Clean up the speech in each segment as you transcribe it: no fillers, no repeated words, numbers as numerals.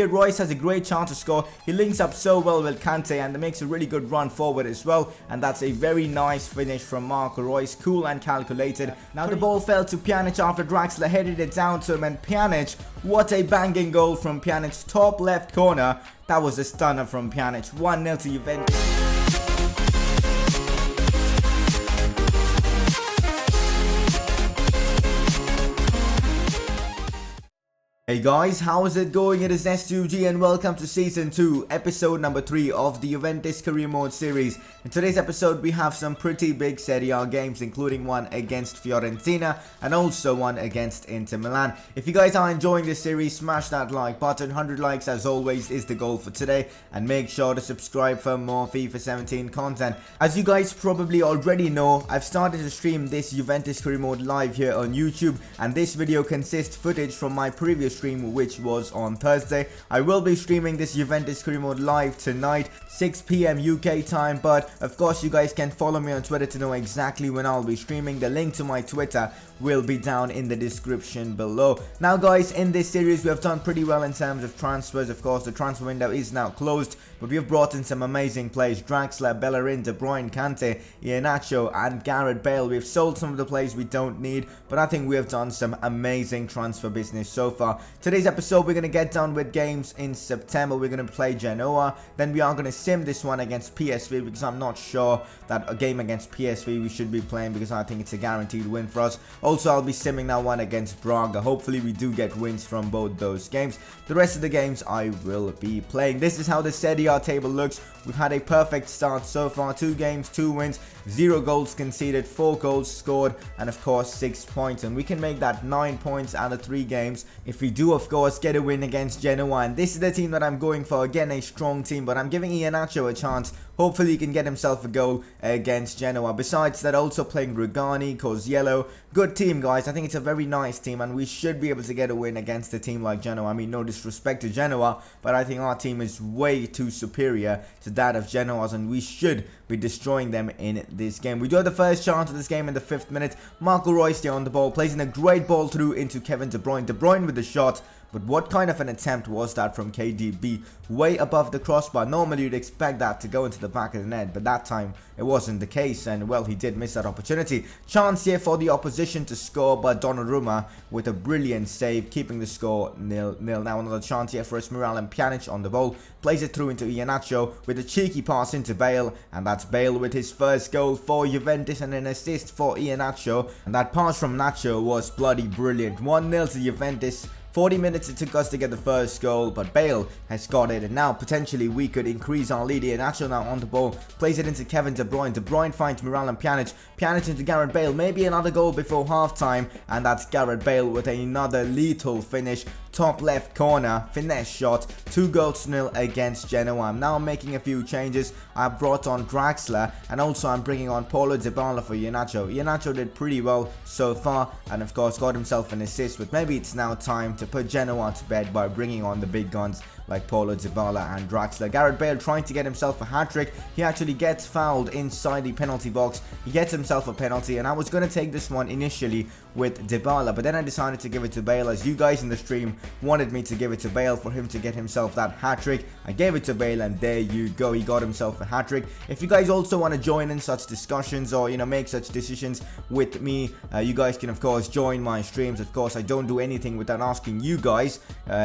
Here Royce has a great chance to score. He links up so well with Kante and makes a really good run forward as well. And that's a very nice finish from Marco Reus. Cool and calculated. Now the ball fell to Pjanic after Draxler headed it down to him. And Pjanic, what a banging goal from Pjanic's top left corner. That was a stunner from Pjanic. 1-0 to Juventus. Hey guys, how is it going? It is S2G and welcome to Season 2, Episode number 3 of the Juventus Career Mode series. In today's episode, we have some pretty big Serie A games, including one against Fiorentina and also one against Inter Milan. If you guys are enjoying this series, smash that like button. 100 likes as always is the goal for today. And make sure to subscribe for more FIFA 17 content. As you guys probably already know, I've started to stream this Juventus Career Mode live here on YouTube. And this video consists footage from my previous stream, which was on Thursday. I will be streaming this Juventus Career Mode live tonight, 6 PM UK time, but of course you guys can follow me on Twitter to know exactly when I'll be streaming. The link to my Twitter will be down in the description below. Now guys, in this series we have done pretty well in terms of transfers. Of course the transfer window is now closed, but we have brought in some amazing players: Draxler, Bellerin, De Bruyne, Kante, Iheanacho and Gareth Bale. We've sold some of the players we don't need, but I think we have done some amazing transfer business so far. Today's episode we're going to get done with games in September. We're going to play Genoa, then we are going to sim this one against PSV, because I'm not sure that a game against PSV we should be playing, because I think it's a guaranteed win for us. Also I'll be simming that one against Braga. Hopefully we do get wins from both those games. The rest of the games I will be playing. This is how the Serie A table looks. We've had a perfect start so far. 2 games, 2 wins, 0 goals conceded, 4 goals scored, and of course 6 points. And we can make that 9 points out of 3 games if we do of course get a win against Genoa. And this is the team that I'm going for. Again, a strong team, but I'm giving Iheanacho a chance. Hopefully he can get himself a goal against Genoa. Besides that, also playing Rugani, Cosiello. Good team guys. I think it's a very nice team and we should be able to get a win against a team like Genoa. I mean, no disrespect to Genoa, but I think our team is way too superior to that of Genoa's, and we should be destroying them in this game. We do have the first chance of this game in the 5th minute. Marco Reus on the ball, placing a great ball through into Kevin De Bruyne. De Bruyne with the shot. But what kind of an attempt was that from KDB? Way above the crossbar. Normally you'd expect that to go into the back of the net, but that time it wasn't the case, and well, he did miss that opportunity. Chance here for the opposition to score, but Donnarumma with a brilliant save, keeping the score 0-0. Now another chance here for Esmeralda, and Pjanic on the ball, plays it through into Iheanacho with a cheeky pass into Bale, and that's Bale with his first goal for Juventus and an assist for Iheanacho. And that pass from Nacho was bloody brilliant. 1-0 to Juventus. 40 minutes it took us to get the first goal, but Bale has got it, and now potentially we could increase our lead. Nacho now on the ball, plays it into Kevin De Bruyne. De Bruyne finds Milan and Pjanic. Pjanic into Gareth Bale, maybe another goal before halftime, and that's Gareth Bale with another lethal finish. Top left corner, finesse shot, 2-0 against Genoa. I'm now making a few changes. I've brought on Draxler, and also I'm bringing on Paulo Dybala for Iheanacho. Iheanacho did pretty well so far, and of course got himself an assist, but maybe it's now time to put Genoa to bed by bringing on the big guns like Paulo Dybala and Draxler. Gareth Bale trying to get himself a hat-trick. He actually gets fouled inside the penalty box. He gets himself a penalty, and I was going to take this one initially with Dybala, but then I decided to give it to Bale, as you guys in the stream wanted me to give it to Bale for him to get himself that hat-trick. I gave it to Bale, and there you go, he got himself a hat-trick. If you guys also want to join in such discussions or make such decisions with me, you guys can of course join my streams. Of course I don't do anything without asking you guys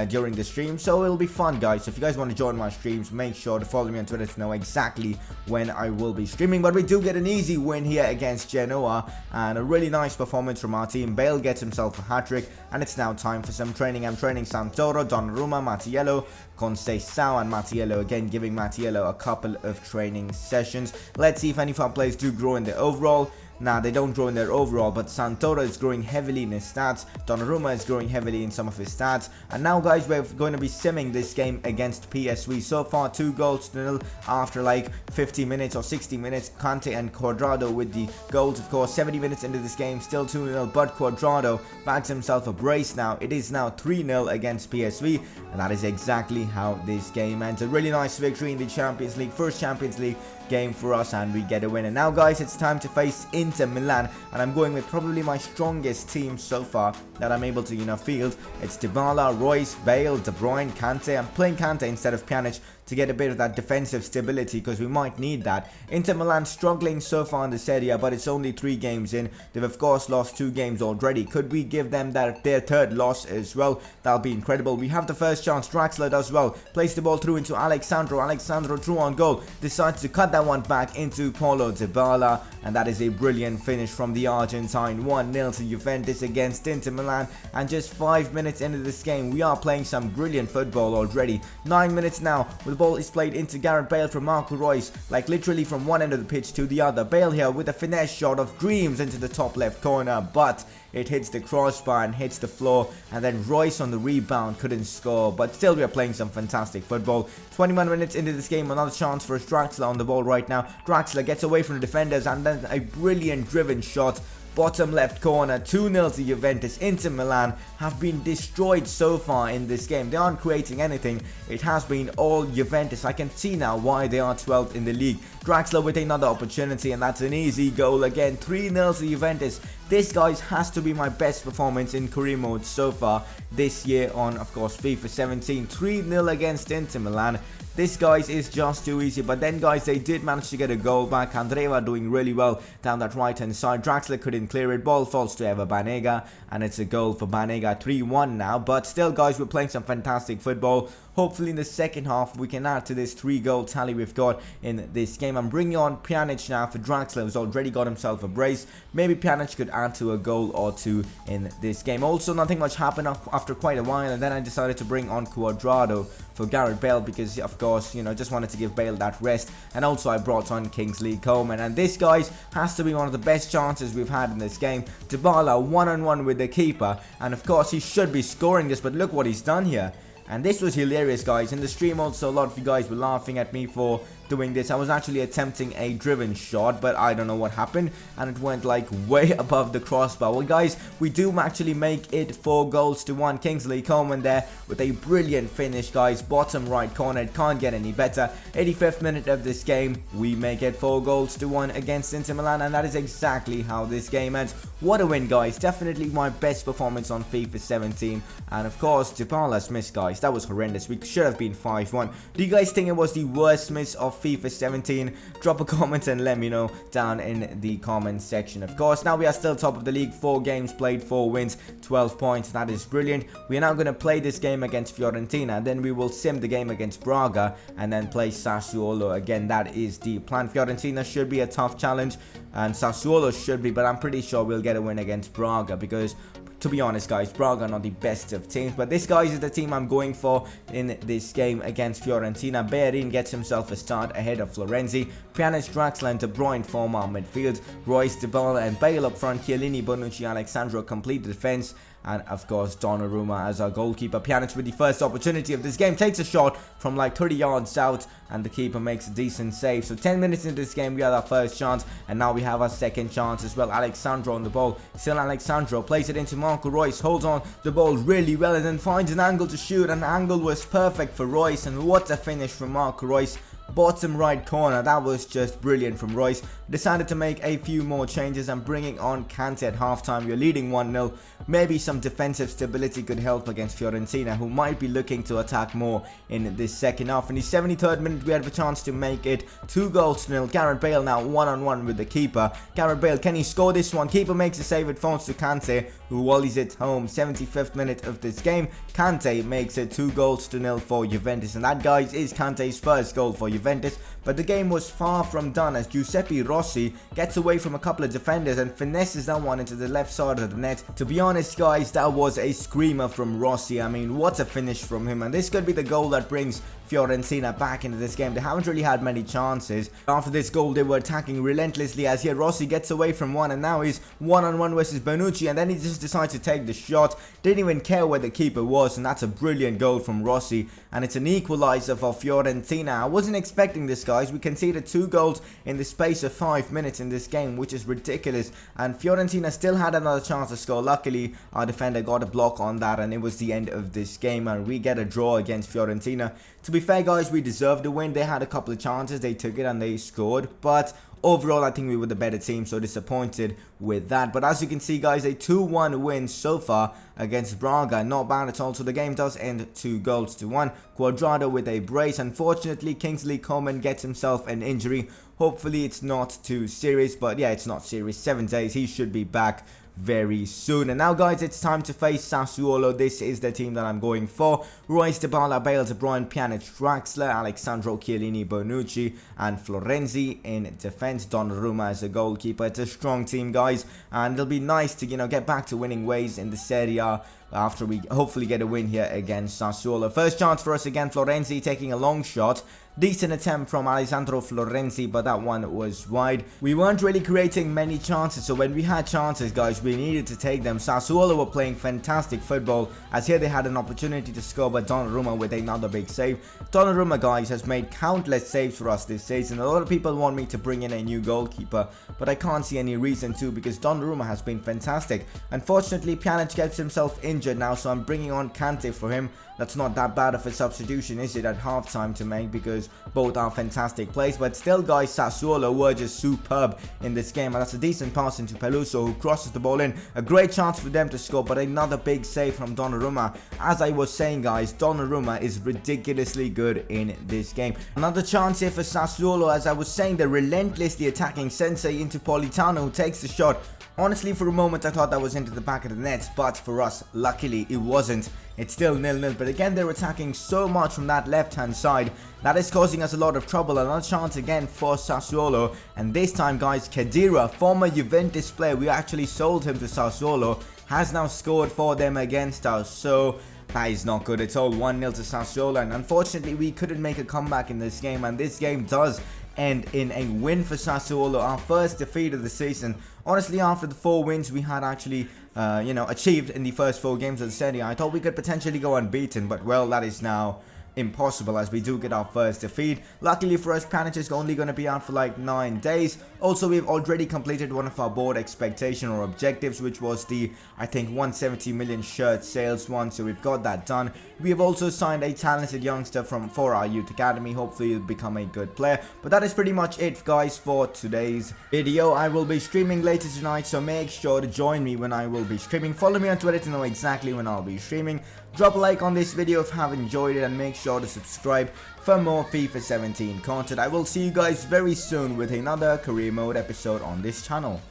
during the stream, so it'll be fun guys. So if you guys want to join my streams, make sure to follow me on Twitter to know exactly when I will be streaming. But we do get an easy win here against Genoa, and a really nice performance from our team. Bale gets himself a hat-trick, and it's now time for some training. I'm training Santoro, Donnarumma, Mattiello, Conceição, and Mattiello again, giving Mattiello a couple of training sessions. Let's see if any of our players do grow in the overall. Nah, they don't grow in their overall, but Santoro is growing heavily in his stats. Donnarumma is growing heavily in some of his stats. And now, guys, we're going to be simming this game against PSV. So far, 2-0 after like 50 minutes or 60 minutes. Kante and Cuadrado with the goals, of course. 70 minutes into this game, still 2-0, but Cuadrado bags himself a brace now. It is now 3-0 against PSV, and that is exactly how this game ends. A really nice victory in the Champions League, first Champions League game for us and we get a win. And now guys, it's time to face Inter Milan, and I'm going with probably my strongest team so far that I'm able to field. It's Dybala, Royce, Bale, De Bruyne, Kante. I'm playing Kante instead of Pjanic to get a bit of that defensive stability because we might need that. Inter Milan struggling so far in the Serie A, but it's only 3 games in. They've of course lost 2 games already. Could we give them their 3rd loss as well? That'll be incredible. We have the first chance. Draxler does well. Plays the ball through into Alexandro. Alexandro through on goal. Decides to cut that one back into Paulo Dybala, and that is a brilliant finish from the Argentine. 1-0 to Juventus against Inter Milan, and just 5 minutes into this game we are playing some brilliant football already. 9 minutes now. The ball is played into Gareth Bale from Marco Reus, like literally from one end of the pitch to the other. Bale here with a finesse shot of dreams into the top left corner, but it hits the crossbar and hits the floor, and then Royce on the rebound couldn't score, but still we are playing some fantastic football. 21 minutes into this game, another chance for Draxler on the ball right now. Draxler gets away from the defenders and then a brilliant driven shot. Bottom left corner, 2-0 to Juventus. Inter Milan have been destroyed so far in this game. They aren't creating anything. It has been all Juventus. I can see now why they are 12th in the league. Draxler with another opportunity, and that's an easy goal again. 3-0 to Juventus. This, guys, has to be my best performance in career mode so far this year on, of course, FIFA 17. 3-0 against Inter Milan. This, guys, is just too easy. But then, guys, they did manage to get a goal back. Andreva doing really well down that right-hand side. Draxler couldn't clear it. Ball falls to Eva Banega, and it's a goal for Banega. 3-1 now. But still, guys, we're playing some fantastic football. Hopefully in the second half we can add to this 3-goal tally we've got in this game. I'm bringing on Pjanic now for Draxler, who's already got himself a brace. Maybe Pjanic could add to a goal or 2 in this game. Also, nothing much happened after quite a while, and then I decided to bring on Cuadrado for Gareth Bale because, of course, just wanted to give Bale that rest. And also I brought on Kingsley Coman, and this, guys, has to be one of the best chances we've had in this game. Dybala one-on-one with the keeper, and of course he should be scoring this, but look what he's done here. And this was hilarious, guys. In the stream also, a lot of you guys were laughing at me for doing this. I was actually attempting a driven shot, but I don't know what happened, and it went like way above the crossbar. Well, guys, we do actually make it 4-1. Kingsley Coman there with a brilliant finish, guys. Bottom right corner, it can't get any better. 85th minute of this game, we make it 4-1 against Inter Milan, and that is exactly how this game ends. What a win, guys. Definitely my best performance on FIFA 17, and of course Dybala's miss, guys, that was horrendous. We should have been 5-1. Do you guys think it was the worst miss of FIFA 17? Drop a comment and let me know down in the comment section. Of course, now we are still top of the league. 4 games played, 4 wins, 12 points. That is brilliant. We are now going to play this game against Fiorentina, then we will sim the game against Braga, and then play Sassuolo again. That is the plan. Fiorentina should be a tough challenge, and Sassuolo should be, but I'm pretty sure we'll get a win against Braga because, to be honest, guys, Braga are not the best of teams, but this, guys, is the team I'm going for in this game against Fiorentina. Bellerin gets himself a start ahead of Florenzi. Pjanic, Draxler, and De Bruyne form our midfield. Royce, Dybala, and Bale up front. Chiellini, Bonucci, Alexandro complete the defense. And of course Donnarumma as our goalkeeper. Pjanic with the first opportunity of this game takes a shot from like 30 yards out, and the keeper makes a decent save. So 10 minutes into this game we had our first chance, and now we have our second chance as well. Alexandro on the ball. Still Alexandro plays it into Marco Reus. Holds on the ball really well and then finds an angle to shoot, and the angle was perfect for Reus, and what a finish from Marco Reus. Bottom right corner, that was just brilliant from Royce. Decided to make a few more changes and bringing on Kante at halftime. We're leading 1-0. Maybe some defensive stability could help against Fiorentina, who might be looking to attack more in this second half. In the 73rd minute, we had a chance to make it 2-0. Gareth Bale now one-on-one with the keeper. Gareth Bale, can he score this one? Keeper makes a save, it falls to Kante, who volleys it home. 75th minute of this game, Kante makes it 2-0 for Juventus, and that, guys, is Kante's first goal for Juventus. But the game was far from done as Giuseppe Rossi gets away from a couple of defenders and finesses that one into the left side of the net. To be honest, guys, that was a screamer from Rossi. I mean, what a finish from him, and this could be the goal that brings Fiorentina back into this game. They haven't really had many chances. After this goal, they were attacking relentlessly, as here Rossi gets away from one, and now he's one-on-one versus Bonucci, and then he just decides to take the shot. Didn't even care where the keeper was. course, and that's a brilliant goal from Rossi, and it's an equalizer for Fiorentina. I wasn't expecting this, guys. We conceded 2 goals in the space of 5 minutes in this game, which is ridiculous, and Fiorentina still had another chance to score. Luckily, our defender got a block on that, and it was the end of this game, and we get a draw against Fiorentina. To be fair, guys, we deserved the win. They had a couple of chances, they took it and they scored, but overall, I think we were the better team, so disappointed with that. But as you can see, guys, a 2-1 win so far against Braga. Not bad at all. So the game does end 2-1. Cuadrado with a brace. Unfortunately, Kingsley Coman gets himself an injury. Hopefully, it's not too serious. But yeah, it's not serious. 7 days. He should be back very soon. And now, guys, it's time to face Sassuolo. This is the team that I'm going for. Royce, Dybala, Bale, De Bruyne, Pjanic, Draxler, Alexandro, Chiellini, Bonucci, and Florenzi in defense. Donnarumma as a goalkeeper. It's a strong team, guys, and it'll be nice to, get back to winning ways in the Serie A after we hopefully get a win here against Sassuolo. First chance for us again, Florenzi taking a long shot. Decent attempt from Alessandro Florenzi, but that one was wide. We weren't really creating many chances, so when we had chances, guys, we needed to take them. Sassuolo were playing fantastic football, as here they had an opportunity to score, but Donnarumma with another big save. Donnarumma, guys, has made countless saves for us this season. A lot of people want me to bring in a new goalkeeper, but I can't see any reason to, because Donnarumma has been fantastic. Unfortunately, Pjanic gets himself injured now, so I'm bringing on Kante for him. That's not that bad of a substitution, is it, at halftime to make, because both are fantastic plays. But still, guys, Sassuolo were just superb in this game, and that's a decent pass into Peluso, who crosses the ball in. A great chance for them to score, but another big save from Donnarumma. As I was saying, guys, Donnarumma is ridiculously good in this game. Another chance here for Sassuolo. As I was saying, they're relentlessly attacking. Sensei into Politano, who takes the shot. Honestly, for a moment, I thought that was into the back of the net, but for us, luckily, it wasn't. It's still 0-0, but again, they're attacking so much from that left-hand side. That is causing us a lot of trouble. Another chance again for Sassuolo, and this time, guys, Khedira, former Juventus player, we actually sold him to Sassuolo, has now scored for them against us, so that is not good at all. 1-0 to Sassuolo, and unfortunately, we couldn't make a comeback in this game, and this game does end in a win for Sassuolo, our first defeat of the season. Honestly, after the 4 wins we had actually, achieved in the first 4 games of the Serie A, I thought we could potentially go unbeaten, but well, that is now impossible, as we do get our first defeat. Luckily for us, Pjanic is only going to be out for like 9 days. Also, we've already completed one of our board expectation or objectives, which was the, I think, 170 million shirt sales one, so we've got that done. We have also signed a talented youngster for our youth academy. Hopefully he'll become a good player. But that is pretty much it, guys, for today's video. I will be streaming later tonight, so make sure to join me when I will be streaming. Follow me on Twitter to know exactly when I'll be streaming. Drop a like on this video if you have enjoyed it, and make sure to subscribe for more FIFA 17 content. I will see you guys very soon with another career mode episode on this channel.